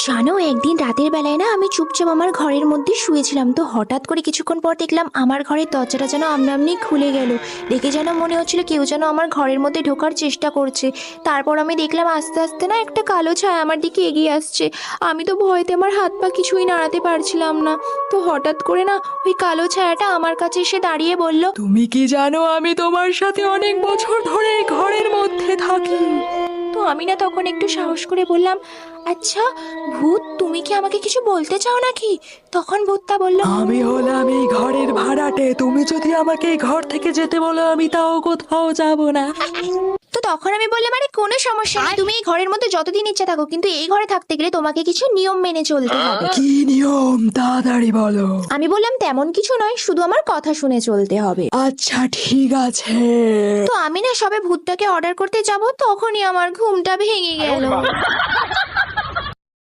জানো, একদিন রাতের বেলায় না আমি চুপচাপ আমার ঘরের মধ্যে শুয়েছিলাম, তো হঠাৎ করে কিছুক্ষণ পর দেখলাম আমার ঘরের দরজাটা যেন আমনি খুলে গেল। দেখে যেন মনে হচ্ছিল কেউ যেন আমার ঘরের মধ্যে ঢোকার চেষ্টা করছে। তারপর আমি দেখলাম আস্তে আস্তে না একটা কালো ছায়া আমার দিকে এগিয়ে আসছে। আমি তো ভয়তে আমার হাত পা কিছুই নাড়াতে পারছিলাম না। তো হঠাৎ করে না ওই কালো ছায়াটা আমার কাছে এসে দাঁড়িয়ে বলল, তুমি কি জানো আমি তোমার সাথে অনেক বছর ধরে এই ঘরের মধ্যে থাকি? তো আমি না তখন একটু সাহস করে বললাম, আচ্ছা ভূত, তুমি কি আমাকে কিছু বলতে চাও নাকি? তখন ভূতটা বলল, আমি হলাম এই ঘরের ভাড়াটে, তুমি যদি আমাকে এই ঘর থেকে যেতে বলো আমি তাও কোথাও যাব না। তো তখন আমি বললাম, আরে কোনো সমস্যা নেই, তুমি এই ঘরের মধ্যে যতদিন ইচ্ছা থাকো, কিন্তু এই ঘরে থাকতে গেলে তোমাকে কিছু নিয়ম মেনে চলতে হবে। কি নিয়ম তাড়াতাড়ি বলো। আমি বললাম, তেমন কিছু নয়, শুধু আমার কথা শুনে চলতে হবে। আচ্ছা ঠিক আছে। তো আমি না সবে ভূতটাকে অর্ডার করতে যাব, তখনই আমার ঘুমটা ভেঙে গেল।